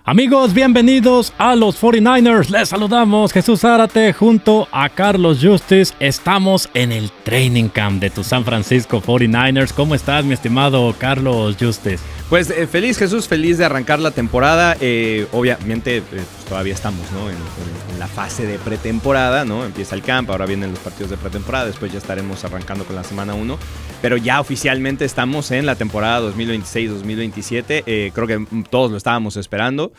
Amigos, bienvenidos a los 49ers. Les saludamos Jesús Zárate junto a Carlos Justice. Estamos en el training camp de tu San Francisco 49ers. ¿Cómo estás, mi estimado Carlos Justice? Pues feliz, Jesús, feliz de arrancar la temporada. Obviamente pues, todavía estamos, ¿no? en la fase de pretemporada, ¿no? Empieza el camp, ahora vienen los partidos de pretemporada, después ya estaremos arrancando con la semana 1. Pero ya oficialmente estamos en la temporada 2026-2027. Creo que todos lo estábamos esperando.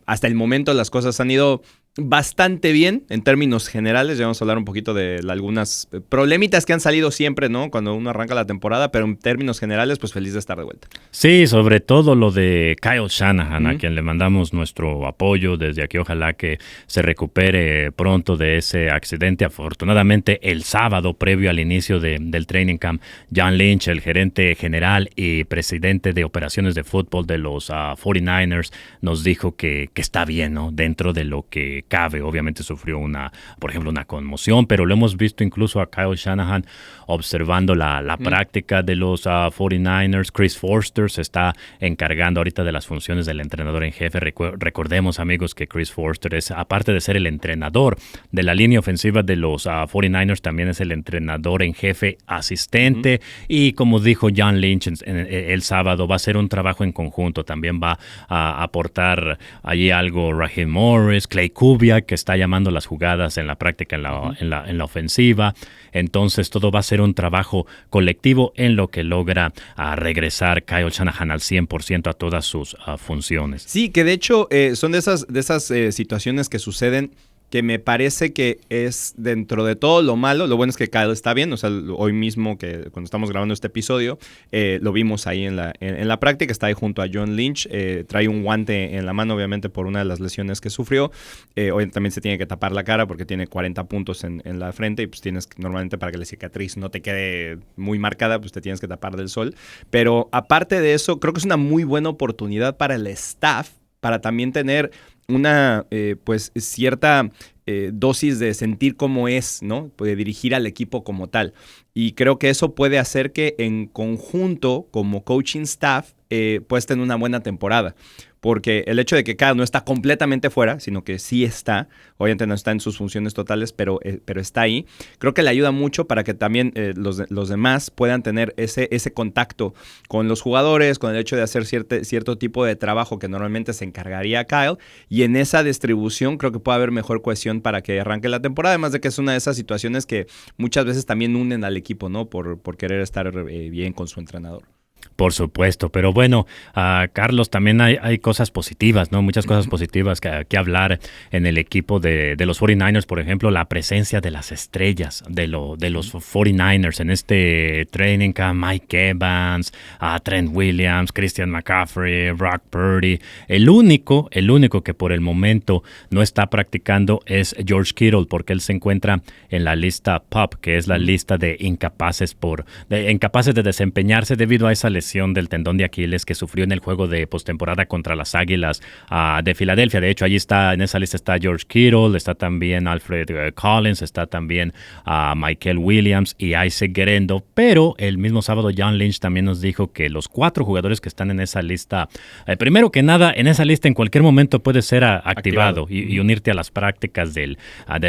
Hasta el momento las cosas han ido bastante bien en términos generales. Ya vamos a hablar un poquito de algunas problemitas que han salido siempre, ¿no? Cuando uno arranca la temporada, pero en términos generales, pues feliz de estar de vuelta. Sí, sobre todo lo de Kyle Shanahan, a quien le mandamos nuestro apoyo desde aquí. Ojalá que se recupere pronto de ese accidente. Afortunadamente, el sábado, previo al inicio del training camp, John Lynch, el gerente general y presidente de operaciones de fútbol de los 49ers, nos dijo que está bien, ¿no? Dentro de lo que cabe. Obviamente sufrió por ejemplo, una conmoción, pero lo hemos visto incluso a Kyle Shanahan observando la práctica de los 49ers. Chris Foster se está encargando ahorita de las funciones del entrenador en jefe. Recordemos, amigos, que Chris Foster es, aparte de ser el entrenador de la línea ofensiva de los 49ers, también es el entrenador en jefe asistente. Y como dijo John Lynch el sábado, va a ser un trabajo en conjunto. También va a aportar allí algo Raheem Morris, Clay Kubiak, que está llamando las jugadas en la práctica en la ofensiva. Entonces todo va a ser un trabajo colectivo en lo que logra regresar Kyle Shanahan al 100% a todas sus funciones. Sí, que de hecho son de esas situaciones que suceden que me parece que es dentro de todo lo malo. Lo bueno es que Kyle está bien. O sea, hoy mismo, que cuando estamos grabando este episodio, lo vimos ahí en la práctica. Está ahí junto a John Lynch. Trae un guante en la mano, obviamente, por una de las lesiones que sufrió. Hoy también se tiene que tapar la cara porque tiene 40 puntos en la frente. Y pues normalmente, para que la cicatriz no te quede muy marcada, pues te tienes que tapar del sol. Pero aparte de eso, creo que es una muy buena oportunidad para el staff para también tener una pues cierta dosis de sentir cómo es, ¿no? Puede dirigir al equipo como tal. Y creo que eso puede hacer que en conjunto, como coaching staff, puedas tener una buena temporada. Porque el hecho de que Kyle no está completamente fuera, sino que sí está, obviamente no está en sus funciones totales, pero está ahí, creo que le ayuda mucho para que también los demás puedan tener ese contacto con los jugadores, con el hecho de hacer cierto tipo de trabajo que normalmente se encargaría Kyle, y en esa distribución creo que puede haber mejor cohesión para que arranque la temporada, además de que es una de esas situaciones que muchas veces también unen al equipo, ¿no? Por querer estar bien con su entrenador. Por supuesto, pero bueno, Carlos, también hay cosas positivas, ¿no? Muchas cosas positivas que hablar en el equipo de los 49ers, por ejemplo, la presencia de las estrellas de los 49ers en este training camp. Mike Evans, Trent Williams, Christian McCaffrey, Brock Purdy. El único que por el momento no está practicando es George Kittle, porque él se encuentra en la lista PUP, que es la lista de incapaces de desempeñarse debido a esa lesión del tendón de Aquiles que sufrió en el juego de postemporada contra las Águilas de Filadelfia. De hecho, allí en esa lista está George Kittle, está también Alfred Collins, está también Michael Williams y Isaac Guerendo. Pero el mismo sábado John Lynch también nos dijo que los 4 jugadores que están en esa lista, primero que nada, en esa lista en cualquier momento puede ser activado y unirte a las prácticas del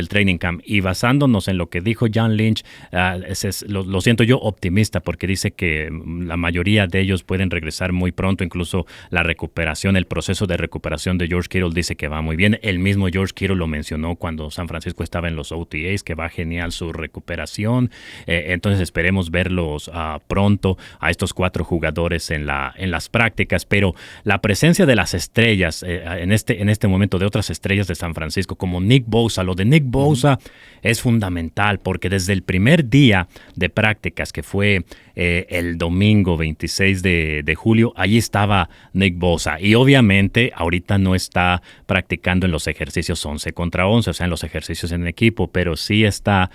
training camp. Y basándonos en lo que dijo John Lynch, lo siento yo optimista, porque dice que la mayoría de ellos pueden regresar muy pronto. Incluso el proceso de recuperación de George Kittle dice que va muy bien. El mismo George Kittle lo mencionó cuando San Francisco estaba en los OTAs, que va genial su recuperación. Entonces esperemos verlos pronto a estos 4 jugadores en las prácticas. Pero la presencia de las estrellas en este momento, de otras estrellas de San Francisco, como Nick Bosa, lo de Nick Bosa es fundamental, porque desde el primer día de prácticas, que fue el domingo 26 de julio, allí estaba Nick Bosa. Y obviamente ahorita no está practicando en los ejercicios 11 contra 11, o sea, en los ejercicios en equipo, pero sí está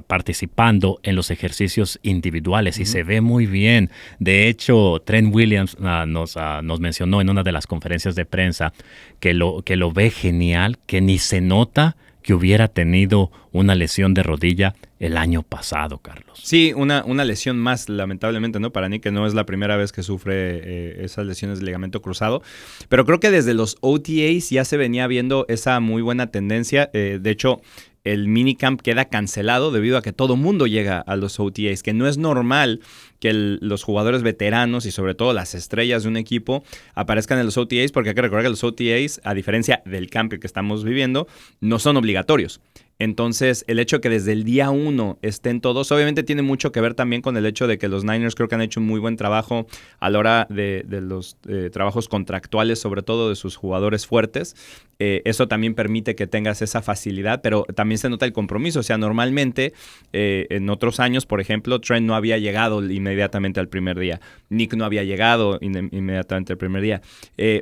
participando en los ejercicios individuales y se ve muy bien. De hecho, Trent Williams nos mencionó en una de las conferencias de prensa que lo ve genial, que ni se nota que hubiera tenido una lesión de rodilla el año pasado, Carlos. Sí, una lesión más, lamentablemente, ¿no? Para Nick, que no es la primera vez que sufre esas lesiones de ligamento cruzado. Pero creo que desde los OTAs ya se venía viendo esa muy buena tendencia. De hecho, el minicamp queda cancelado debido a que todo mundo llega a los OTAs, que no es normal que los jugadores veteranos y sobre todo las estrellas de un equipo aparezcan en los OTAs, porque hay que recordar que los OTAs, a diferencia del camp que estamos viviendo, no son obligatorios. Entonces, el hecho de que desde el día 1 estén todos, obviamente tiene mucho que ver también con el hecho de que los Niners creo que han hecho un muy buen trabajo a la hora de los trabajos contractuales, sobre todo de sus jugadores fuertes. Eso también permite que tengas esa facilidad, pero también se nota el compromiso. O sea, normalmente en otros años, por ejemplo, Trent no había llegado inmediatamente al primer día. Nick no había llegado inmediatamente al primer día.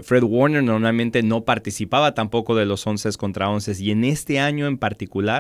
Fred Warner normalmente no participaba tampoco de los 11 contra 11 y en este año en particular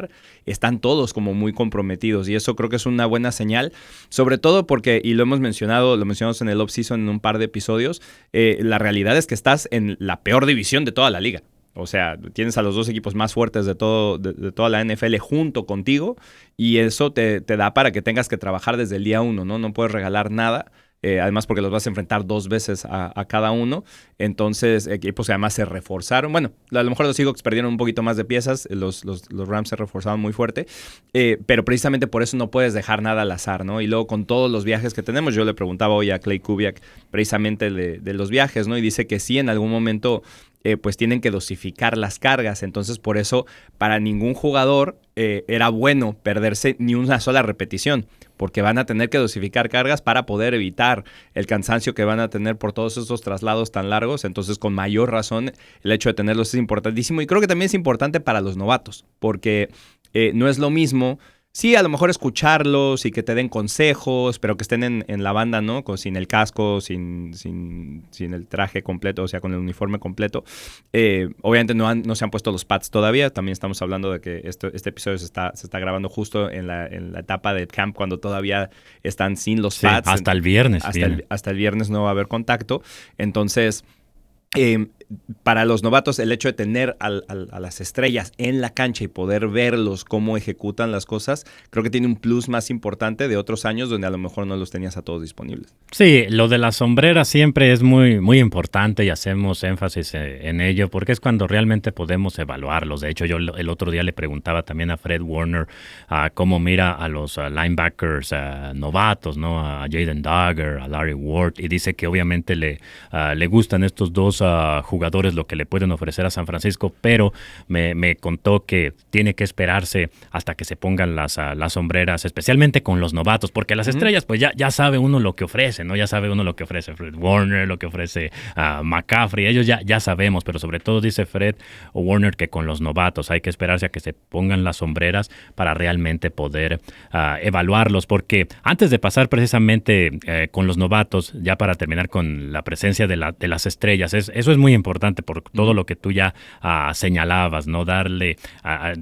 están todos como muy comprometidos y eso creo que es una buena señal, sobre todo porque, y lo mencionamos en el off-season en un par de episodios, la realidad es que estás en la peor división de toda la liga. O sea, tienes a los dos equipos más fuertes de toda la NFL junto contigo y eso te da para que tengas que trabajar desde el día 1, ¿no? No puedes regalar nada. Además porque los vas a enfrentar 2 veces a cada uno. Entonces, equipos que además se reforzaron. Bueno, a lo mejor los Seahawks perdieron un poquito más de piezas. Los Rams se reforzaron muy fuerte. Pero precisamente por eso no puedes dejar nada al azar, ¿no? Y luego con todos los viajes que tenemos, yo le preguntaba hoy a Clay Kubiak precisamente de los viajes, ¿no? Y dice que sí, en algún momento pues tienen que dosificar las cargas. Entonces, por eso, para ningún jugador era bueno perderse ni una sola repetición, porque van a tener que dosificar cargas para poder evitar el cansancio que van a tener por todos estos traslados tan largos. Entonces, con mayor razón, el hecho de tenerlos es importantísimo. Y creo que también es importante para los novatos, porque no es lo mismo. Sí, a lo mejor escucharlos y que te den consejos, pero que estén en la banda, ¿no? Sin el casco, sin el traje completo, o sea, con el uniforme completo. Obviamente no se han puesto los pads todavía. También estamos hablando de que este episodio se está grabando justo en la etapa de camp, cuando todavía están sin los pads. Hasta el viernes. Hasta el viernes no va a haber contacto. Entonces, para los novatos, el hecho de tener a las estrellas en la cancha y poder verlos cómo ejecutan las cosas, creo que tiene un plus más importante de otros años donde a lo mejor no los tenías a todos disponibles. Sí, lo de las sombreras siempre es muy, muy importante y hacemos énfasis en ello porque es cuando realmente podemos evaluarlos. De hecho, yo el otro día le preguntaba también a Fred Warner cómo mira a los linebackers novatos, ¿no? A Jaden Duggar, a Larry Ward, y dice que obviamente le gustan estos dos jugadores, lo que le pueden ofrecer a San Francisco, pero me contó que tiene que esperarse hasta que se pongan las sombreras, especialmente con los novatos, porque las estrellas, pues ya sabe uno lo que ofrece, ¿no? Ya sabe uno lo que ofrece Fred Warner, lo que ofrece McCaffrey, ellos ya sabemos, pero sobre todo dice Fred Warner que con los novatos hay que esperarse a que se pongan las sombreras para realmente poder evaluarlos, porque antes de pasar precisamente con los novatos, ya para terminar con la presencia de las estrellas, eso es muy importante por todo lo que tú ya señalabas, ¿no?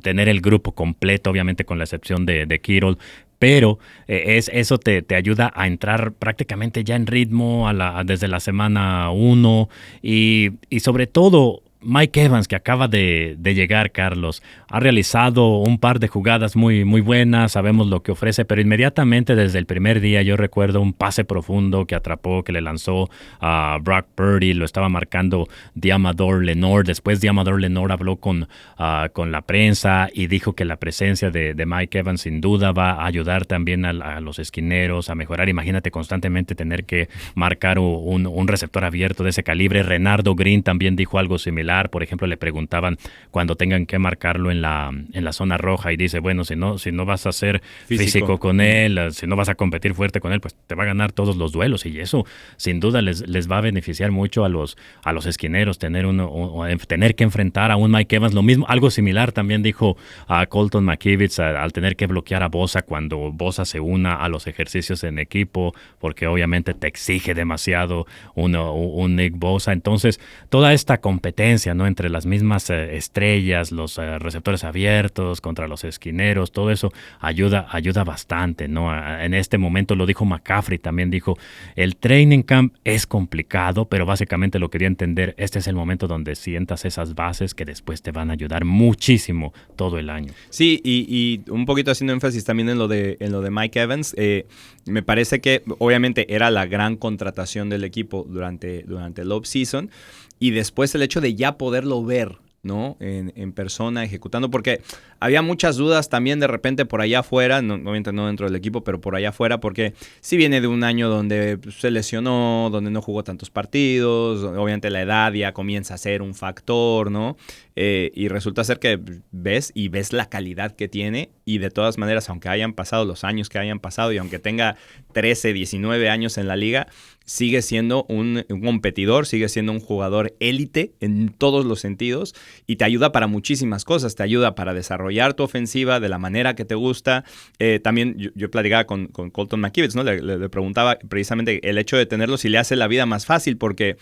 Tener el grupo completo, obviamente con la excepción de Kittle, pero eso te ayuda a entrar prácticamente ya en ritmo desde la semana 1 y sobre todo Mike Evans, que acaba de llegar, Carlos, ha realizado un par de jugadas muy, muy buenas, sabemos lo que ofrece, pero inmediatamente desde el primer día yo recuerdo un pase profundo que atrapó, que le lanzó a Brock Purdy, lo estaba marcando Diamador Lenore. Después Diamador Lenore habló con la prensa y dijo que la presencia de Mike Evans sin duda va a ayudar también a los esquineros a mejorar. Imagínate constantemente tener que marcar un receptor abierto de ese calibre. Renardo Green también dijo algo similar. Por ejemplo, le preguntaban cuando tengan que marcarlo en la zona roja y dice, bueno, si no vas a ser físico con él, si no vas a competir fuerte con él, pues te va a ganar todos los duelos y eso sin duda les va a beneficiar mucho a los esquineros tener que enfrentar a un Mike Evans. Lo mismo, algo similar también dijo a Colton McKivitz al tener que bloquear a Bosa cuando Bosa se una a los ejercicios en equipo, porque obviamente te exige demasiado un Nick Bosa. Entonces, toda esta competencia competencia, ¿no? Entre las mismas estrellas, los receptores abiertos contra los esquineros, todo eso ayuda bastante, ¿no? En este momento lo dijo McCaffrey, también dijo, el training camp es complicado, pero básicamente lo quería entender, este es el momento donde sientas esas bases que después te van a ayudar muchísimo todo el año. Sí, y un poquito haciendo énfasis también en lo de Mike Evans, me parece que obviamente era la gran contratación del equipo durante el off-season, y después el hecho de ya poderlo ver, ¿no? En persona, ejecutando, porque había muchas dudas también de repente por allá afuera, obviamente no dentro del equipo, pero por allá afuera, porque sí viene de un año donde se lesionó, donde no jugó tantos partidos, obviamente la edad ya comienza a ser un factor, ¿no? Y resulta ser que ves la calidad que tiene, y de todas maneras, aunque hayan pasado los años que hayan pasado y aunque tenga 13, 19 años en la liga, sigue siendo un competidor, sigue siendo un jugador élite en todos los sentidos, y te ayuda para muchísimas cosas. Te ayuda para desarrollar tu ofensiva de la manera que te gusta. También yo platicaba con Colton McKivitz, ¿no? Le preguntaba precisamente el hecho de tenerlo si le hace la vida más fácil, porque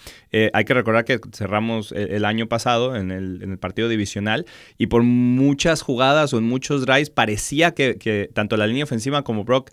hay que recordar que cerramos el año pasado en el partido divisional, y por muchas jugadas o en muchos drives parecía que tanto la línea ofensiva como Brock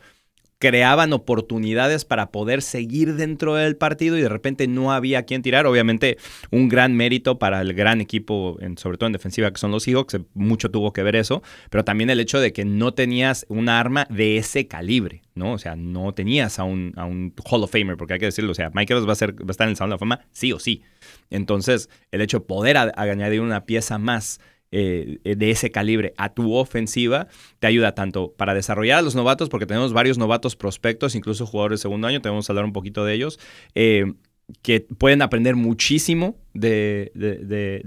creaban oportunidades para poder seguir dentro del partido, y de repente no había quien tirar. Obviamente un gran mérito para el gran equipo, sobre todo en defensiva, que son los Seahawks, mucho tuvo que ver eso, pero también el hecho de que no tenías un arma de ese calibre, ¿no? O sea, no tenías a un Hall of Famer, porque hay que decirlo, o sea, Mike Evans va a estar en el Salón de la Fama sí o sí. Entonces, el hecho de poder añadir una pieza más de ese calibre a tu ofensiva te ayuda tanto para desarrollar a los novatos, porque tenemos varios novatos prospectos, incluso jugadores de segundo año, tenemos que hablar un poquito de ellos, que pueden aprender muchísimo de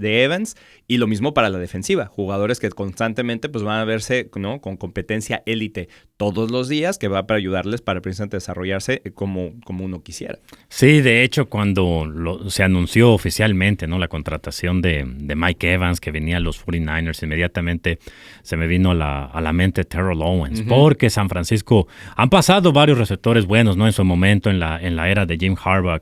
Evans, y lo mismo para la defensiva, jugadores que constantemente pues van a verse, ¿no?, con competencia élite todos los días, que va para ayudarles para precisamente desarrollarse como uno quisiera. Sí, de hecho, cuando se anunció oficialmente, ¿no?, la contratación de Mike Evans, que venía a los 49ers, inmediatamente se me vino a la mente Terrell Owens, porque San Francisco han pasado varios receptores buenos, ¿no?, en su momento en la era de Jim Harbaugh,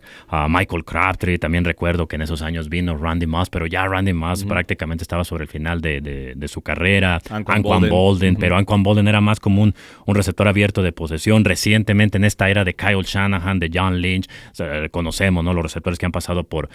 Michael Crabtree, también recuerdo que en esos años vino Randy Moss, pero ya Randy Moss prácticamente estaba sobre el final de su carrera. Anquan Boldin, pero Anquan Boldin era más como un receptor abierto de posesión. Recientemente en esta era de Kyle Shanahan, de John Lynch, conocemos, ¿no?, los receptores que han pasado por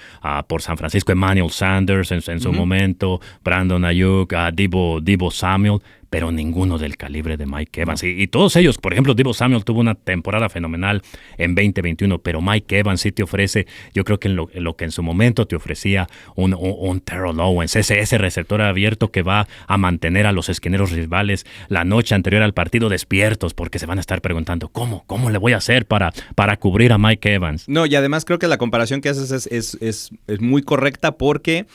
San Francisco, Emmanuel Sanders en su momento, Brandon Ayuk, Deebo Samuel, pero ninguno del calibre de Mike Evans. Y todos ellos, por ejemplo, Deebo Samuel tuvo una temporada fenomenal en 2021, pero Mike Evans sí te ofrece, yo creo que en lo que en su momento te ofrecía un Terrell Owens, ese receptor abierto que va a mantener a los esquineros rivales la noche anterior al partido despiertos, porque se van a estar preguntando, ¿cómo le voy a hacer para cubrir a Mike Evans? No, y además creo que la comparación que haces es muy correcta, porque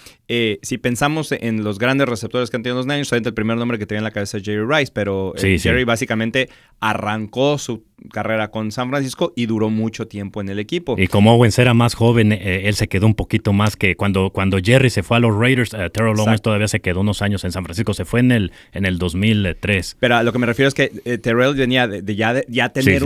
si pensamos en los grandes receptores que han tenido los Niners, solamente el primer nombre que tenía en la cabeza es Jerry Rice, pero Jerry básicamente arrancó su carrera con San Francisco y duró mucho tiempo en el equipo. Y como Owens era más joven, él se quedó un poquito más que cuando Jerry se fue a los Raiders, Terrell Owens todavía se quedó unos años en San Francisco, se fue en el 2003. Pero a lo que me refiero es que Terrell venía de ya tener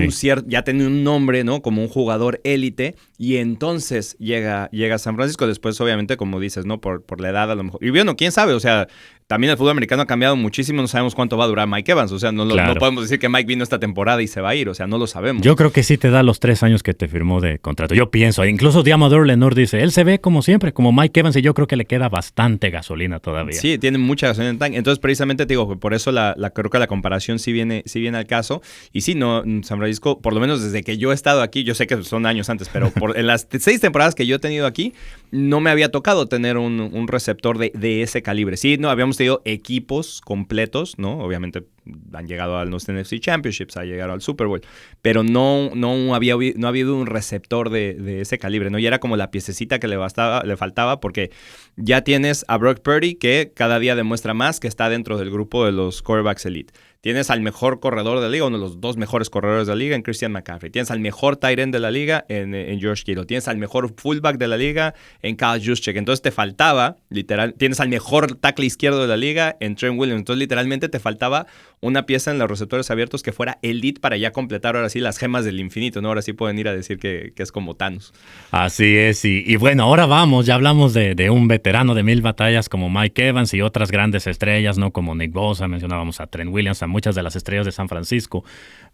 ya tener un nombre, ¿no?, como un jugador élite, y entonces llega a San Francisco. Después, obviamente, como dices, ¿no?, por la edad a lo mejor. Y bueno, quién sabe, o sea, también el fútbol americano ha cambiado muchísimo, no sabemos cuánto va a durar Mike Evans, o sea, no podemos decir que Mike vino esta temporada y se va a ir, o sea, no lo sabemos. Yo creo que sí te da los 3 años que te firmó de contrato, yo pienso, incluso Diamador Lenore dice, él se ve como siempre, como Mike Evans, y yo creo que le queda bastante gasolina todavía. Sí, tiene mucha gasolina en el tanque, entonces precisamente te digo, por eso creo que la comparación sí viene al caso, y sí, no, San Francisco, por lo menos desde que yo he estado aquí, yo sé que son años antes, pero en las 6 temporadas que yo he tenido aquí, no me había tocado tener un receptor de ese calibre. Sí, no, habíamos tenido equipos completos, ¿no? Obviamente han llegado a los NFC Championships, ha llegado al Super Bowl, pero no había habido un receptor de ese calibre, ¿no? Y era como la piececita que le faltaba, porque ya tienes a Brock Purdy, que cada día demuestra más que está dentro del grupo de los quarterbacks elite. Tienes al mejor corredor de la liga, uno de los 2 mejores corredores de la liga en Christian McCaffrey. Tienes al mejor tight end de la liga en George Kittle. Tienes al mejor fullback de la liga en Kyle Juszczyk. Entonces te faltaba, literal, tienes al mejor tackle izquierdo de la liga en Trent Williams. Entonces literalmente te faltaba una pieza en los receptores abiertos que fuera elite para ya completar ahora sí las gemas del infinito, ¿no? Ahora sí pueden ir a decir que es como Thanos. Así es, y bueno, ahora ya hablamos de un veterano de 1000 batallas como Mike Evans y otras grandes estrellas, ¿no? Como Nick Bosa, mencionábamos a Trent Williams, a muchas de las estrellas de San Francisco.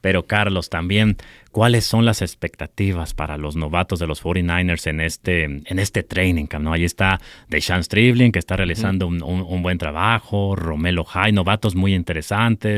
Pero Carlos, también, ¿cuáles son las expectativas para los novatos de los 49ers en este training camp, ¿no? Ahí está Deshaun Stribling, que está realizando un buen trabajo, Romelo Hyde, novatos muy interesantes,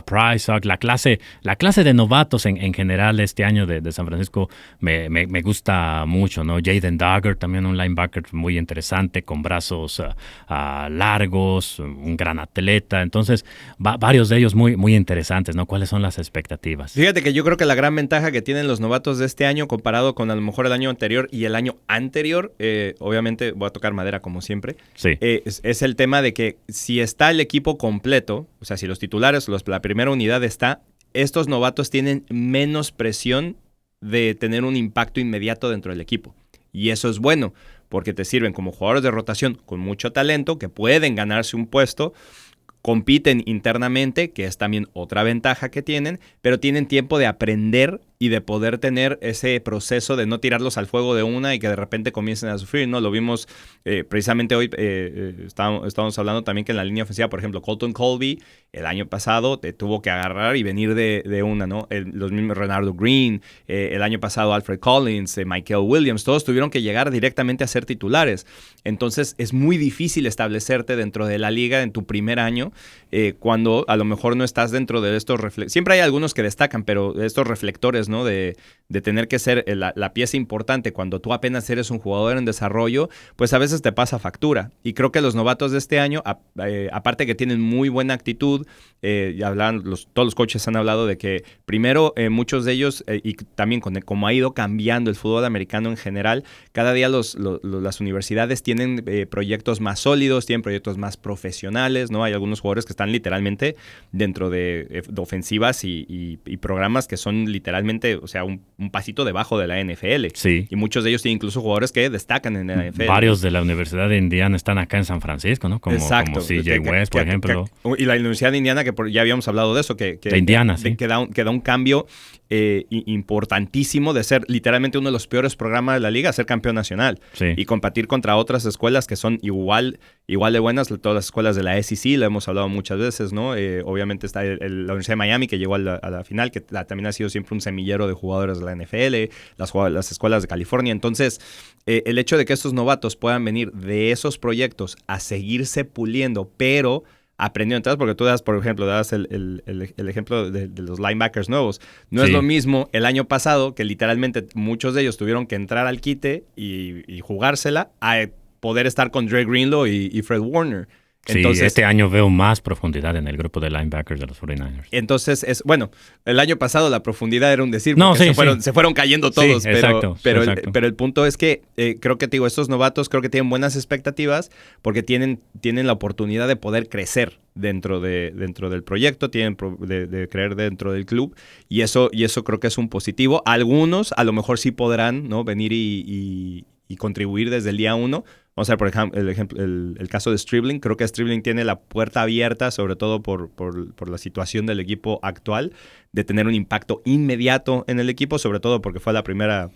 Price, la clase de novatos en general este año de San Francisco me gusta mucho, ¿no? Jaden Duggar, también un linebacker muy interesante, con brazos largos, un gran atleta. Entonces, varios de ellos muy, muy interesantes, ¿no? ¿Cuáles son las expectativas? Fíjate que yo creo que la gran ventaja que tienen los novatos de este año comparado con a lo mejor el año anterior y el año anterior, obviamente voy a tocar madera como siempre, sí. Es el tema de que si está el equipo completo, o sea, si los titulares, la primera unidad está, estos novatos tienen menos presión de tener un impacto inmediato dentro del equipo. Y eso es bueno, porque te sirven como jugadores de rotación con mucho talento, que pueden ganarse un puesto, compiten internamente, que es también otra ventaja que tienen, pero tienen tiempo de aprender y de poder tener ese proceso de no tirarlos al fuego de una y que de repente comiencen a sufrir, ¿no? Lo vimos precisamente hoy, estábamos hablando también que en la línea ofensiva, por ejemplo, Colton Colby, el año pasado te tuvo que agarrar y venir de una, ¿no? Los mismos Renardo Green, el año pasado Alfred Collins, Michael Williams, todos tuvieron que llegar directamente a ser titulares. Entonces es muy difícil establecerte dentro de la liga en tu primer año, cuando a lo mejor no estás dentro de estos reflectores. Siempre hay algunos que destacan, pero estos reflectores, ¿no? De tener que ser la pieza importante cuando tú apenas eres un jugador en desarrollo, pues a veces te pasa factura. Y creo que los novatos de este año, aparte que tienen muy buena actitud, ya todos los coaches han hablado de que primero muchos de ellos, y también como ha ido cambiando el fútbol americano en general, cada día las universidades tienen proyectos más sólidos, tienen proyectos más profesionales, ¿no? Hay algunos jugadores que están literalmente dentro de ofensivas y programas que son literalmente, o sea, un pasito debajo de la NFL. Sí. Y muchos de ellos tienen incluso jugadores que destacan en la NFL. Varios de la Universidad de Indiana están acá en San Francisco, ¿no? Como CJ West, por ejemplo. Y la Universidad de Indiana, que ya habíamos hablado de eso, que de Indiana, sí. Que da un cambio importantísimo de ser literalmente uno de los peores programas de la liga a ser campeón nacional. Sí. Y competir contra otras escuelas que son igual de buenas, todas las escuelas de la SEC, lo hemos hablado muchas veces, ¿no? Obviamente está la Universidad de Miami, que llegó a la final, que también ha sido siempre un semillero de jugadores de la NFL, las escuelas de California. Entonces, el hecho de que estos novatos puedan venir de esos proyectos a seguirse puliendo, pero aprendiendo entonces, porque tú das, por ejemplo, el ejemplo de los linebackers nuevos. No es lo mismo el año pasado, que literalmente muchos de ellos tuvieron que entrar al quite y jugársela, a poder estar con Dre Greenlaw y Fred Warner. Entonces, sí, este año veo más profundidad en el grupo de linebackers de los 49ers. Entonces, el año pasado la profundidad era un decir, no, porque sí, se fueron cayendo todos. Sí, pero exacto. El punto es que creo que, estos novatos creo que tienen buenas expectativas porque tienen la oportunidad de poder crecer dentro del proyecto, tienen de creer dentro del club, y eso creo que es un positivo. Algunos a lo mejor sí podrán, ¿no?, venir y contribuir desde el día 1. Vamos a ver, por ejemplo, el caso de Stribling. Creo que Stribling tiene la puerta abierta, sobre todo por la situación del equipo actual, de tener un impacto inmediato en el equipo, sobre todo porque fue la primera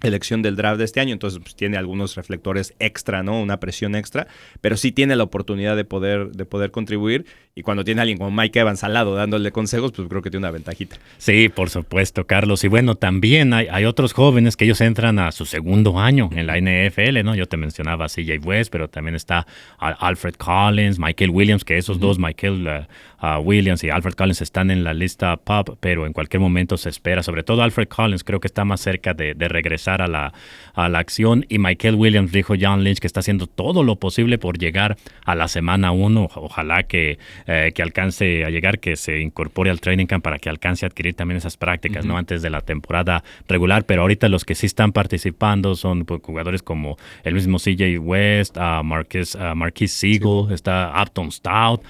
elección del draft de este año, entonces pues, tiene algunos reflectores extra, ¿no? Una presión extra, pero sí tiene la oportunidad de poder contribuir, y cuando tiene a alguien como Mike Evans al lado dándole consejos, pues creo que tiene una ventajita. Sí, por supuesto, Carlos. Y bueno, también hay otros jóvenes que ellos entran a su segundo año en la NFL, ¿no? Yo te mencionaba a CJ West, pero también está Alfred Collins, Michael Williams, que esos dos, Michael Williams y Alfred Collins, están en la lista PUP, pero en cualquier momento se espera, sobre todo Alfred Collins, creo que está más cerca de regresar a la acción, y Michael Williams, dijo John Lynch, que está haciendo todo lo posible por llegar a la semana 1. Ojalá que que alcance a llegar, que se incorpore al training camp para que alcance a adquirir también esas prácticas, ¿no? Antes de la temporada regular, pero ahorita los que sí están participando son pues, jugadores como el mismo CJ West, Marquis Siegel, está Upton Stout,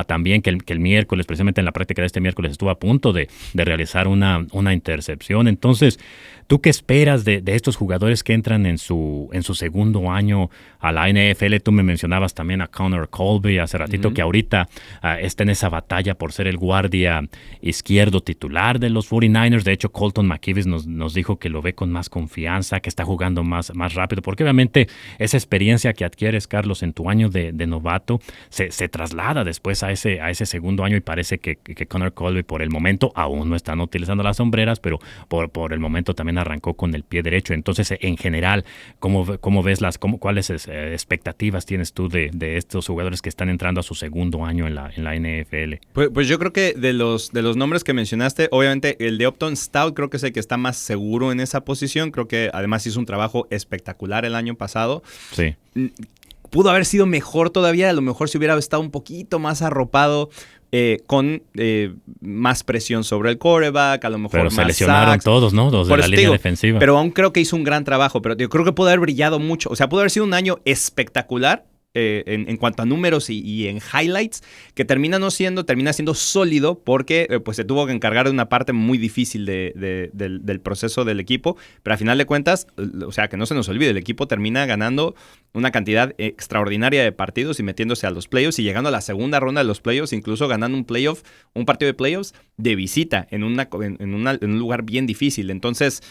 también que el miércoles, precisamente en la práctica de este miércoles, estuvo a punto de realizar una intercepción. Entonces, ¿tú qué esperas de estos jugadores que entran en su segundo año a la NFL? Tú me mencionabas también a Connor Colby hace ratito, que ahorita está en esa batalla por ser el guardia izquierdo titular de los 49ers. De hecho, Colton McKivitz nos dijo que lo ve con más confianza, que está jugando más rápido, porque obviamente esa experiencia que adquieres, Carlos, en tu año de novato, se traslada después a ese segundo año, y parece que Connor Colby por el momento aún no están utilizando las sombreras, pero por el momento también arrancó con el pie derecho. Entonces, en general, ¿cómo ves cuáles expectativas tienes tú de estos jugadores que están entrando a su segundo año en la NFL? Pues yo creo que de los nombres que mencionaste, obviamente el de Upton Stout creo que es el que está más seguro en esa posición. Creo que además hizo un trabajo espectacular el año pasado. Sí. Pudo haber sido mejor todavía, a lo mejor si hubiera estado un poquito más arropado, con más presión sobre el quarterback, a lo mejor pero más se lesionaron sacks. Todos, ¿no? Los de la línea defensiva. Pero aún creo que hizo un gran trabajo, pero yo creo que pudo haber brillado mucho. O sea, pudo haber sido un año espectacular en cuanto a números y en highlights, que termina siendo sólido porque pues se tuvo que encargar de una parte muy difícil del proceso del equipo, pero a final de cuentas, o sea, que no se nos olvide, el equipo termina ganando una cantidad extraordinaria de partidos y metiéndose a los playoffs y llegando a la segunda ronda de los playoffs, incluso ganando un partido de playoffs de visita en un lugar bien difícil. Entonces,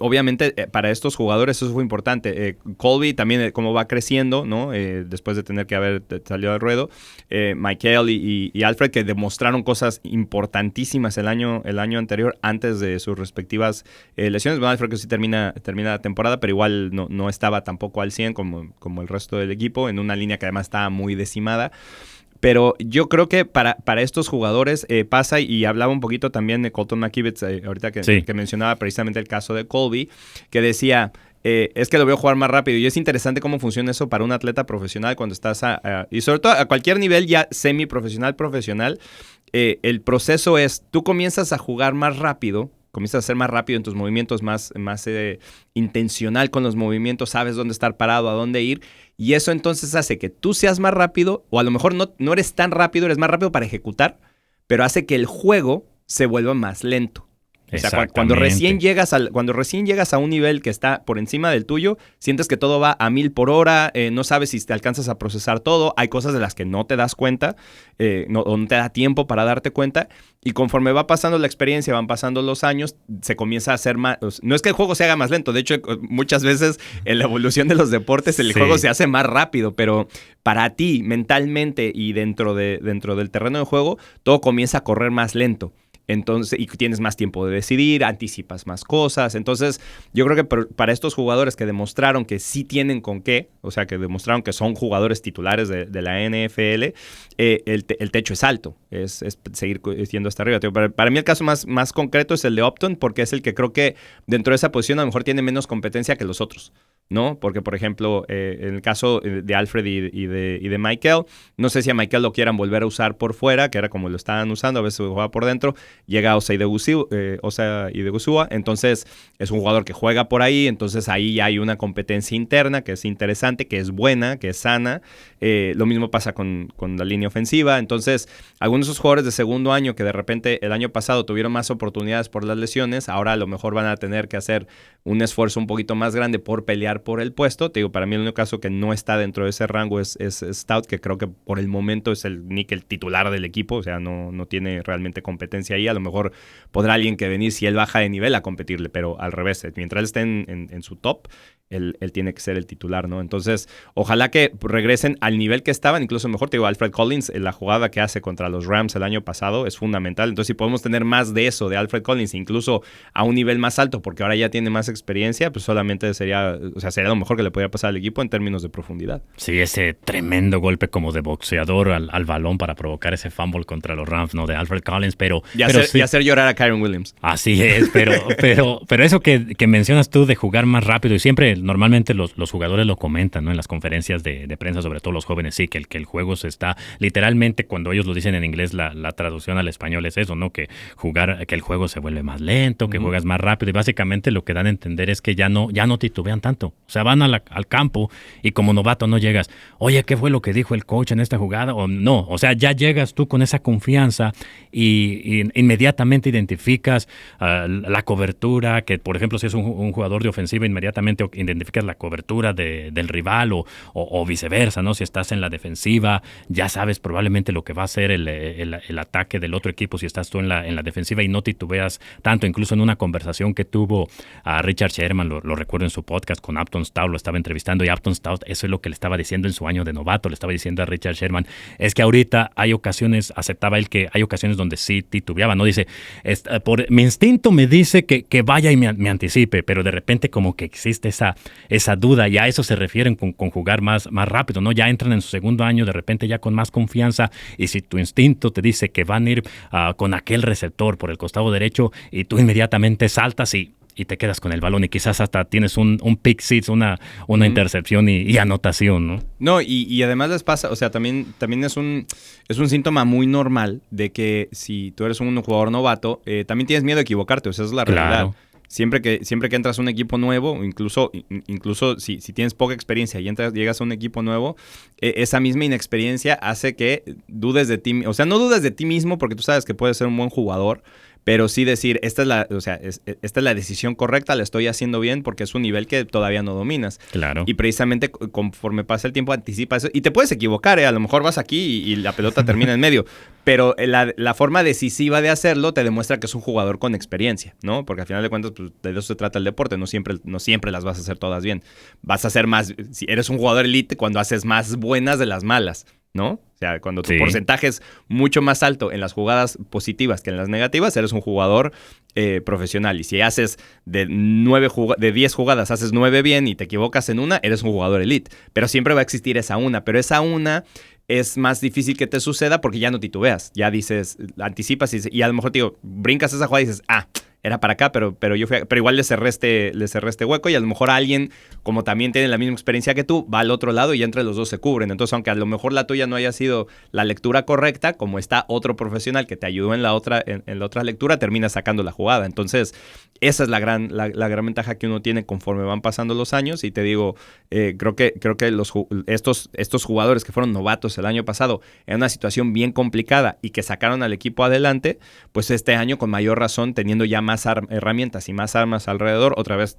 obviamente para estos jugadores eso fue importante. Colby también cómo va creciendo, ¿no? Después de tener que haber salido al ruedo. Michael y Alfred, que demostraron cosas importantísimas el año anterior antes de sus respectivas lesiones. Bueno, Alfred que sí termina la temporada, pero igual no estaba tampoco al 100 como el resto del equipo, en una línea que además estaba muy decimada. Pero yo creo que para estos jugadores pasa, y hablaba un poquito también de Colton McKivitz, ahorita que mencionaba precisamente el caso de Colby, que decía, es que lo veo jugar más rápido. Y es interesante cómo funciona eso para un atleta profesional cuando estás y sobre todo a cualquier nivel ya semiprofesional, profesional. El proceso es, tú comienzas a jugar más rápido, comienzas a ser más rápido en tus movimientos, más intencional con los movimientos, sabes dónde estar parado, a dónde ir, y eso entonces hace que tú seas más rápido, o a lo mejor no eres tan rápido, eres más rápido para ejecutar, pero hace que el juego se vuelva más lento. O sea, cuando recién llegas a un nivel que está por encima del tuyo, sientes que todo va a 1000 por hora, no sabes si te alcanzas a procesar todo, hay cosas de las que no te das cuenta, o no te da tiempo para darte cuenta, y conforme va pasando la experiencia, van pasando los años, se comienza a hacer más. No es que el juego se haga más lento, de hecho, muchas veces en la evolución de los deportes el juego se hace más rápido, pero para ti, mentalmente y dentro del terreno de juego, todo comienza a correr más lento. Entonces, y tienes más tiempo de decidir, anticipas más cosas. Entonces, yo creo que para estos jugadores que demostraron que sí tienen con qué, o sea, que demostraron que son jugadores titulares de la NFL, el techo es alto, es seguir yendo hasta arriba. Para mí el caso más concreto es el de Upton, porque es el que creo que dentro de esa posición a lo mejor tiene menos competencia que los otros, ¿no? Porque, por ejemplo, en el caso de Alfred y de Michael, no sé si a Michael lo quieran volver a usar por fuera, que era como lo estaban usando, a veces jugaba por dentro, llega Osa Igudesua, entonces es un jugador que juega por ahí, entonces ahí hay una competencia interna que es interesante, que es buena, que es sana. Lo mismo pasa con la línea ofensiva. Entonces, algunos de esos jugadores de segundo año que de repente el año pasado tuvieron más oportunidades por las lesiones, ahora a lo mejor van a tener que hacer un esfuerzo un poquito más grande por pelear por el puesto. Te digo, para mí el único caso que no está dentro de ese rango es Stout, que creo que por el momento es el titular del equipo, o sea, no tiene realmente competencia ahí. A lo mejor podrá alguien que venir si él baja de nivel a competirle, pero al revés, mientras él esté en su top, él tiene que ser el titular, ¿no? Entonces, ojalá que regresen al nivel que estaban, incluso mejor. Te digo, Alfred Collins, la jugada que hace contra los Rams el año pasado es fundamental. Entonces, si podemos tener más de eso, de Alfred Collins, incluso a un nivel más alto, porque ahora ya tiene más experiencia, pues solamente sería lo mejor que le podría pasar al equipo en términos de profundidad. Sí, ese tremendo golpe como de boxeador al balón para provocar ese fumble contra los Rams, ¿no? De Alfred Collins, y hacer llorar a Kyren Williams. Así es, pero eso que mencionas tú de jugar más rápido, y siempre normalmente los jugadores lo comentan, ¿no? En las conferencias de prensa, sobre todo los jóvenes sí, que el juego se está, literalmente cuando ellos lo dicen en inglés, la traducción al español es eso, ¿no? Que el juego se vuelve más lento, que juegas más rápido y básicamente lo que dan a entender es que ya no titubean tanto. O sea, van al campo y como novato no llegas, oye, ¿qué fue lo que dijo el coach en esta jugada? O no, o sea, ya llegas tú con esa confianza y inmediatamente identificas la cobertura, que por ejemplo si es un jugador de ofensiva, inmediatamente identificas la cobertura del rival o viceversa, ¿no? Si estás en la defensiva, ya sabes probablemente lo que va a ser el ataque del otro equipo si estás tú en la defensiva y no titubeas tanto. Incluso en una conversación que tuvo a Richard Sherman, lo recuerdo en su podcast con Upton Stout, lo estaba entrevistando y Upton Stout, eso es lo que le estaba diciendo en su año de novato, le estaba diciendo a Richard Sherman, es que ahorita hay ocasiones, aceptaba él que hay ocasiones donde sí titubeaba, ¿no? Dice, mi instinto me dice que vaya y me anticipe, pero de repente como que existe esa duda y a eso se refieren con jugar más rápido, ¿no? Ya entran en su segundo año, de repente ya con más confianza y si tu instinto te dice que van a ir con aquel receptor por el costado derecho y tú inmediatamente saltas y te quedas con el balón y quizás hasta tienes un pick six, una intercepción y anotación, ¿no? No, y además les pasa, o sea, también es un síntoma muy normal de que si tú eres un jugador novato, también tienes miedo a equivocarte, o sea, esa es la realidad. Claro. Siempre que entras a un equipo nuevo, incluso si tienes poca experiencia y llegas a un equipo nuevo, esa misma inexperiencia hace que dudes de ti. O sea, no dudes de ti mismo porque tú sabes que puedes ser un buen jugador, pero sí decir, esta es la decisión correcta, la estoy haciendo bien porque es un nivel que todavía no dominas. Claro. Y precisamente conforme pasa el tiempo anticipas eso. Y te puedes equivocar, a lo mejor vas aquí y la pelota termina en medio. Pero la forma decisiva de hacerlo te demuestra que es un jugador con experiencia, ¿no? Porque al final de cuentas, pues, de eso se trata el deporte. No siempre las vas a hacer todas bien. Vas a hacer más, si eres un jugador elite, cuando haces más buenas de las malas, ¿no? O sea, cuando tu porcentaje es mucho más alto en las jugadas positivas que en las negativas, eres un jugador profesional. Y si haces de 10 jugadas, haces 9 bien y te equivocas en una, eres un jugador elite. Pero siempre va a existir esa una. Pero esa una es más difícil que te suceda porque ya no titubeas. Ya dices, anticipas y a lo mejor te digo, brincas esa jugada y dices, era para acá, pero igual le cerré este hueco y a lo mejor alguien, como también tiene la misma experiencia que tú, va al otro lado y entre los dos se cubren. Entonces, aunque a lo mejor la tuya no haya sido la lectura correcta, como está otro profesional que te ayudó en la otra lectura, termina sacando la jugada. Entonces, esa es la gran ventaja que uno tiene conforme van pasando los años. Y te digo, creo que estos jugadores que fueron novatos el año pasado en una situación bien complicada y que sacaron al equipo adelante, pues este año con mayor razón, teniendo ya más herramientas y más armas alrededor, otra vez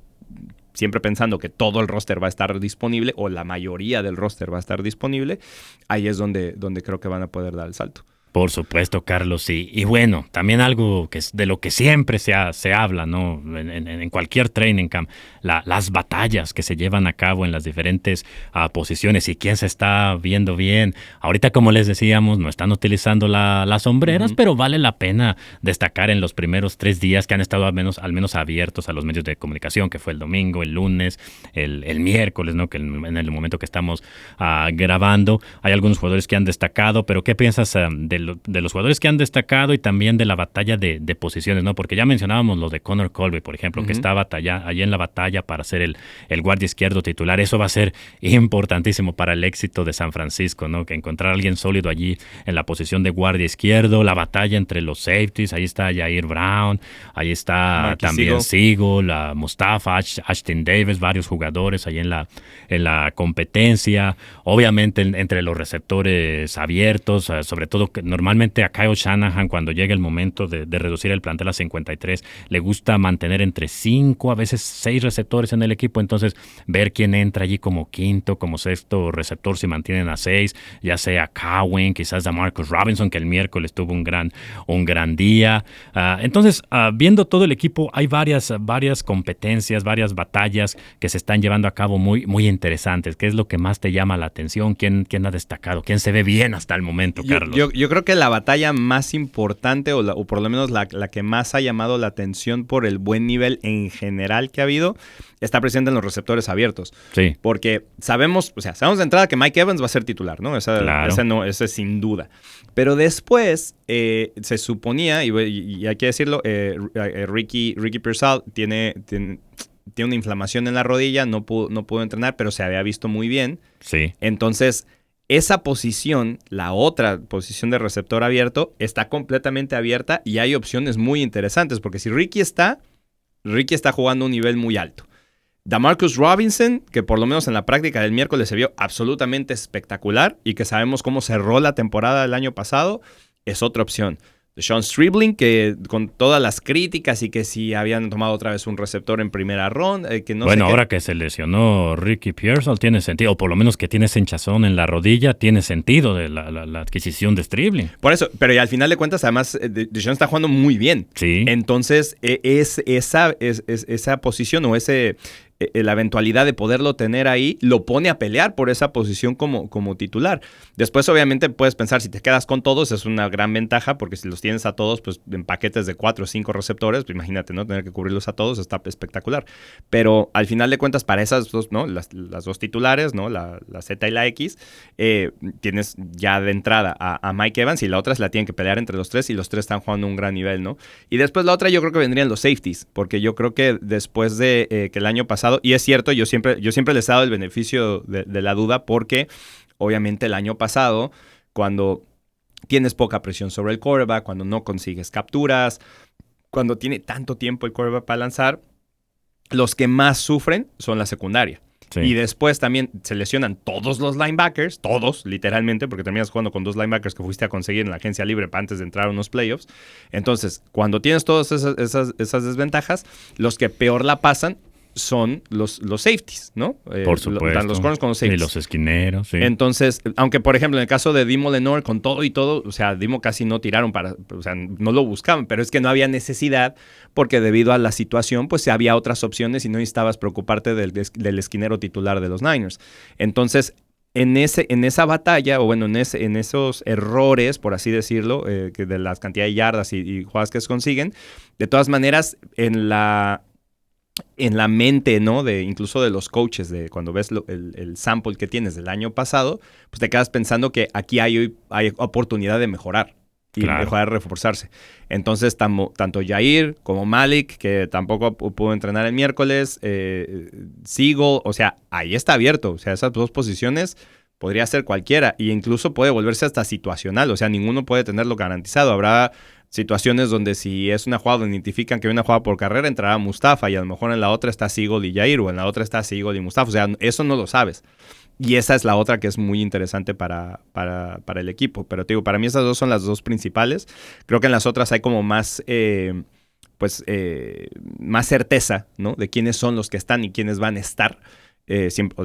siempre pensando que todo el roster va a estar disponible o la mayoría del roster va a estar disponible, ahí es donde creo que van a poder dar el salto. Por supuesto, Carlos. Y bueno, también algo que es de lo que siempre se habla, ¿no? En cualquier training camp, las batallas que se llevan a cabo en las diferentes posiciones y quién se está viendo bien. Ahorita, como les decíamos, no están utilizando las sombreras, pero vale la pena destacar en los primeros 3 días que han estado al menos abiertos a los medios de comunicación, que fue el domingo, el lunes, el miércoles, ¿no? Que en el momento que estamos grabando, hay algunos jugadores que han destacado, pero ¿qué piensas de los jugadores que han destacado y también de la batalla de posiciones, ¿no? Porque ya mencionábamos lo de Connor Colby, por ejemplo, que está allí en la batalla para ser el guardia izquierdo titular. Eso va a ser importantísimo para el éxito de San Francisco, ¿no? Que encontrar a alguien sólido allí en la posición de guardia izquierdo, la batalla entre los safeties, ahí está Jair Brown, ahí está Marquis también Sigel, Mustafa, Ashton Davis, varios jugadores ahí en la competencia. Obviamente entre los receptores abiertos, sobre todo que normalmente a Kyle Shanahan, cuando llega el momento de reducir el plantel a 53, le gusta mantener entre 5, a veces 6 receptores en el equipo. Entonces, ver quién entra allí como quinto, como sexto receptor, si mantienen a 6, ya sea Cowan, quizás a Marcus Robinson, que el miércoles tuvo un gran día. Entonces, viendo todo el equipo, hay varias competencias, varias batallas que se están llevando a cabo muy, muy interesantes. ¿Qué es lo que más te llama la atención? ¿Quién ha destacado? ¿Quién se ve bien hasta el momento, Carlos? Yo creo que la batalla más importante o por lo menos la que más ha llamado la atención por el buen nivel en general que ha habido está presente en los receptores abiertos. Sí. Porque sabemos de entrada que Mike Evans va a ser titular, ¿no? Claro. Esa es sin duda. Pero después se suponía, y hay que decirlo, Ricky Pearsall tiene una inflamación en la rodilla, no pudo entrenar, pero se había visto muy bien. Sí. Entonces, esa posición, la otra posición de receptor abierto, está completamente abierta y hay opciones muy interesantes, porque si Ricky está jugando a un nivel muy alto. DeMarcus Robinson, que por lo menos en la práctica del miércoles se vio absolutamente espectacular y que sabemos cómo cerró la temporada del año pasado, es otra opción. Sean Stribling, que con todas las críticas y que si habían tomado otra vez un receptor en primera ronda, que no bueno, sé ahora que se lesionó Ricky Pearsall tiene sentido, o por lo menos que tiene ese hinchazón en la rodilla, tiene sentido de la adquisición de Stribling. Por eso, pero y al final de cuentas, además, Deshaun está jugando muy bien. Sí. Entonces, esa posición o la eventualidad de poderlo tener ahí, lo pone a pelear por esa posición como titular. Después, obviamente, puedes pensar, si te quedas con todos, es una gran ventaja, porque si los tienes a todos, pues en paquetes de 4 o 5 receptores, pues imagínate, ¿no? Tener que cubrirlos a todos está espectacular. Pero al final de cuentas, para esas dos, ¿no? Las dos titulares, ¿no? La Z y la X, tienes ya de entrada a Mike Evans, y la otra se la tienen que pelear entre los tres, y los tres están jugando un gran nivel, ¿no? Y después la otra yo creo que vendrían los safeties, porque yo creo que después de que el año pasado, y es cierto, yo siempre les he dado el beneficio de la duda, porque obviamente el año pasado, cuando tienes poca presión sobre el quarterback, cuando no consigues capturas, cuando tiene tanto tiempo el quarterback para lanzar, los que más sufren son la secundaria. Sí. Y después también se lesionan todos los linebackers, todos, literalmente, porque terminas jugando con 2 linebackers que fuiste a conseguir en la agencia libre para antes de entrar a unos playoffs. Entonces, cuando tienes todas esas desventajas, los que peor la pasan son los safeties, ¿no? Por supuesto. Tanto los corners como los safeties. Y los esquineros, sí. Entonces, aunque por ejemplo en el caso de Dimo Lenore, con todo y todo, o sea, Dimo casi no tiraron o sea, no lo buscaban, pero es que no había necesidad, porque debido a la situación, pues había otras opciones y no necesitabas preocuparte del esquinero titular de los Niners. Entonces, en esa batalla, o bueno, en esos errores, por así decirlo, que de la cantidad de yardas y jugadas que se consiguen, de todas maneras, en la mente, ¿no? Incluso de los coaches, de cuando ves el sample que tienes del año pasado, pues te quedas pensando que aquí hay oportunidad de mejorar y mejorar, reforzarse. Entonces, tanto Jair como Malik, que tampoco pudo entrenar el miércoles, Siegel, o sea, ahí está abierto. O sea, esas dos posiciones podría ser cualquiera, e incluso puede volverse hasta situacional. O sea, ninguno puede tenerlo garantizado. Habrá situaciones donde si es una jugada donde identifican que hay una jugada por carrera, entrará Mustafa, y a lo mejor en la otra está Siegel y Jair, o en la otra está Siegel y Mustafa. O sea, eso no lo sabes. Y esa es la otra que es muy interesante para el equipo. Pero te digo, para mí esas dos son las dos principales. Creo que en las otras hay como más, más certeza, ¿no? De quiénes son los que están y quiénes van a estar. Siempre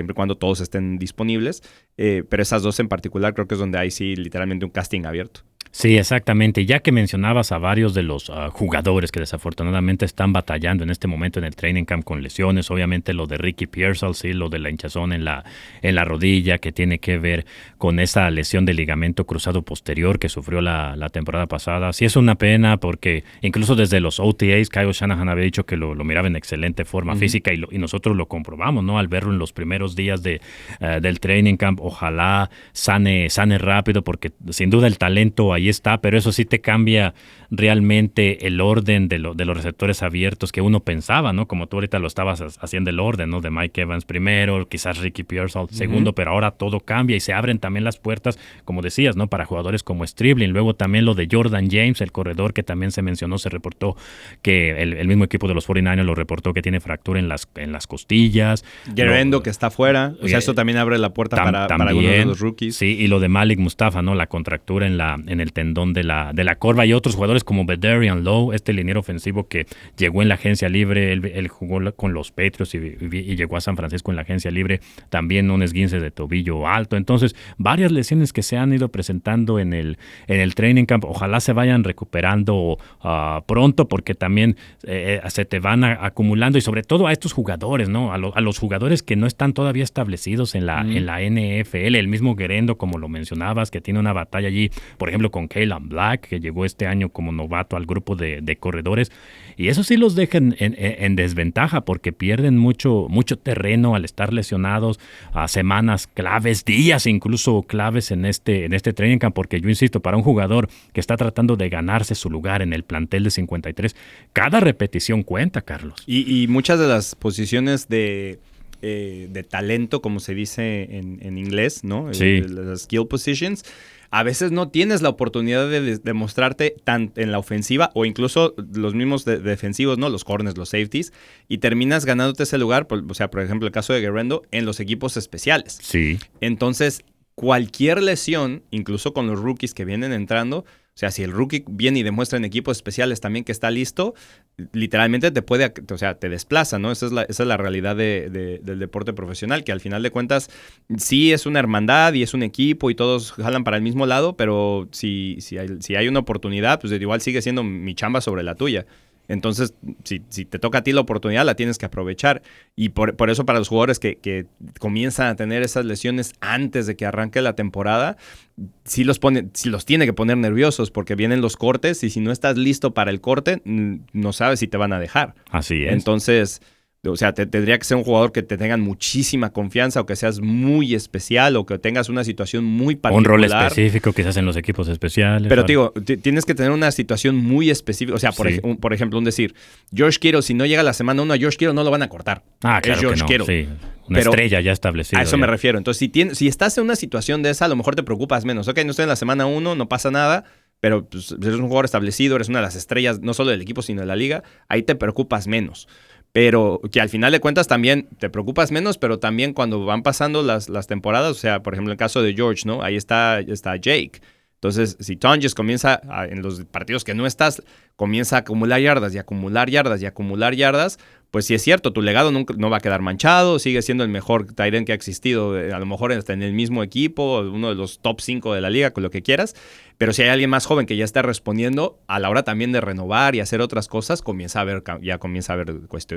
y cuando todos estén disponibles. Pero esas dos en particular creo que es donde hay sí literalmente un casting abierto. Sí, exactamente. Ya que mencionabas a varios de los jugadores que desafortunadamente están batallando en este momento en el training camp con lesiones, obviamente lo de Ricky Pearsall, sí, lo de la hinchazón en la rodilla, que tiene que ver con esa lesión de ligamento cruzado posterior que sufrió la temporada pasada. Sí, es una pena, porque incluso desde los OTAs, Kyle Shanahan había dicho que lo miraba en excelente forma física, y nosotros lo comprobamos, ¿no? Al verlo en los primeros días del training camp. Ojalá sane rápido, porque sin duda el talento ahí está, pero eso sí te cambia realmente el orden de los receptores abiertos que uno pensaba, ¿no? Como tú ahorita lo estabas haciendo el orden, ¿no? De Mike Evans primero, quizás Ricky Pearsall segundo, pero ahora todo cambia y se abren también las puertas, como decías, ¿no? Para jugadores como Stribling. Luego también lo de Jordan James, el corredor, que también se mencionó, se reportó que el mismo equipo de los 49ers lo reportó que tiene fractura en las costillas. Guerrero, que está fuera, o sea, eso también abre la puerta para algunos de los rookies. Sí, y lo de Malik Mustafa, ¿no? La contractura en el tendón de la corva, y otros jugadores como Vederian Lowe, este liniero ofensivo que llegó en la agencia libre, él jugó con los Patriots y llegó a San Francisco en la agencia libre, también un esguince de tobillo alto. Entonces, varias lesiones que se han ido presentando en el training camp. Ojalá se vayan recuperando pronto, porque también se te van acumulando, y sobre todo a estos jugadores, ¿no? A los jugadores que no están todavía establecidos en la NFL. El mismo Guerendo, como lo mencionabas, que tiene una batalla allí, por ejemplo, con Kalen Black, que llegó este año como novato al grupo de corredores, y eso sí los dejan en desventaja, porque pierden mucho terreno al estar lesionados a semanas claves, días incluso claves en este training camp, porque yo insisto, para un jugador que está tratando de ganarse su lugar en el plantel de 53, cada repetición cuenta, Carlos. Y muchas de las posiciones de de talento, como se dice en inglés, ¿no? Sí. Las skill positions. A veces no tienes la oportunidad de demostrarte tanto en la ofensiva o incluso los mismos defensivos, ¿no? Los corners, los safeties, y terminas ganándote ese lugar, o sea, por ejemplo, el caso de Guerrero, en los equipos especiales. Sí. Entonces, cualquier lesión, incluso con los rookies que vienen entrando, o sea, si el rookie viene y demuestra en equipos especiales también que está listo, literalmente te desplaza, ¿no? Esa es la realidad del deporte profesional, que al final de cuentas sí es una hermandad y es un equipo y todos jalan para el mismo lado, pero si hay una oportunidad, pues igual sigue siendo mi chamba sobre la tuya. Entonces, si te toca a ti la oportunidad, la tienes que aprovechar. Y por eso para los jugadores que comienzan a tener esas lesiones antes de que arranque la temporada, sí los tiene que poner nerviosos porque vienen los cortes y si no estás listo para el corte, no sabes si te van a dejar. Así es. Entonces, o sea, tendría que ser un jugador que te tengan muchísima confianza o que seas muy especial o que tengas una situación muy particular. Un rol específico quizás en los equipos especiales. Pero digo, tienes que tener una situación muy específica. O sea, por ejemplo, un decir, George Kittle, si no llega la semana 1 a George Kittle no lo van a cortar. Ah, claro, es George que no, Kittle. sí. Una estrella ya establecida. A eso me refiero. Entonces, si estás en una situación de esa, a lo mejor te preocupas menos. Ok, no estoy en la semana 1, no pasa nada, pero pues, eres un jugador establecido, eres una de las estrellas, no solo del equipo, sino de la liga, ahí te preocupas menos. Pero que al final de cuentas también te preocupas menos, pero también cuando van pasando las temporadas, o sea, por ejemplo, el caso de George, ¿no? Ahí está Jake. Entonces, si Tonjes comienza en los partidos que no estás, comienza a acumular yardas y acumular yardas y acumular yardas, pues sí es cierto, tu legado no va a quedar manchado, sigue siendo el mejor tight end que ha existido, a lo mejor hasta en el mismo equipo, uno de los top 5 de la liga, con lo que quieras, pero si hay alguien más joven que ya está respondiendo, a la hora también de renovar y hacer otras cosas, comienza a haber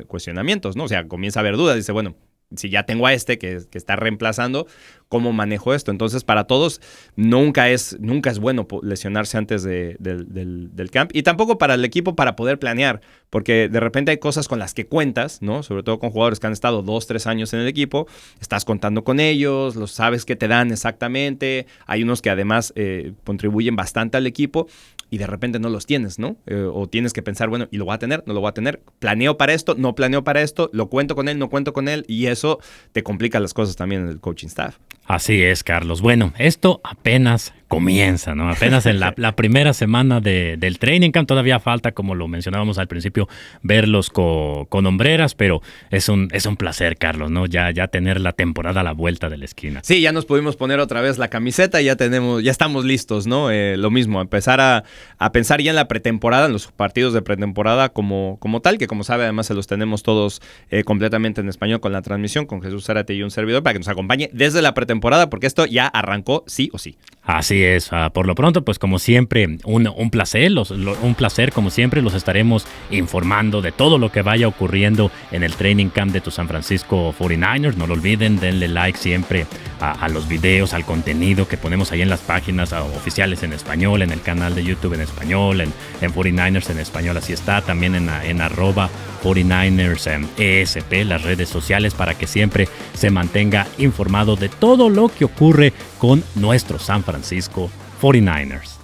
cuestionamientos, ¿no? O sea, comienza a haber dudas, dice, bueno, si ya tengo a este que está reemplazando, ¿cómo manejo esto? Entonces, para todos, nunca es bueno lesionarse antes del camp. Y tampoco para el equipo para poder planear, porque de repente hay cosas con las que cuentas, ¿no? Sobre todo con jugadores que han estado 2-3 años en el equipo. Estás contando con ellos, los sabes que te dan exactamente. Hay unos que además contribuyen bastante al equipo. Y de repente no los tienes, ¿no? O tienes que pensar, bueno, ¿y lo voy a tener? ¿No lo voy a tener? ¿Planeo para esto? ¿No planeo para esto? ¿Lo cuento con él? ¿No cuento con él? Y eso te complica las cosas también en el coaching staff. Así es, Carlos. Bueno, esto apenas comienza, ¿no? Apenas en la primera semana del training camp. Todavía falta, como lo mencionábamos al principio, verlos con hombreras, pero es un placer, Carlos, ¿no? Ya tener la temporada a la vuelta de la esquina. Sí, ya nos pudimos poner otra vez la camiseta y ya estamos listos, ¿no? Lo mismo, empezar a pensar ya en la pretemporada, en los partidos de pretemporada como tal, que como sabe, además se los tenemos todos completamente en español con la transmisión, con Jesús Zárate y un servidor, para que nos acompañe desde la pretemporada, porque esto ya arrancó sí o sí. Así es. Por lo pronto, pues como siempre, un placer. Un placer, como siempre, los estaremos informando de todo lo que vaya ocurriendo en el training camp de tu San Francisco 49ers. No lo olviden, denle like siempre a los videos, al contenido que ponemos ahí en las páginas oficiales en español, en el canal de YouTube en español, en 49ers en español. Así está, también en @49ers ESP, las redes sociales, para que siempre se mantenga informado de todo lo que ocurre con nuestro San Francisco 49ers.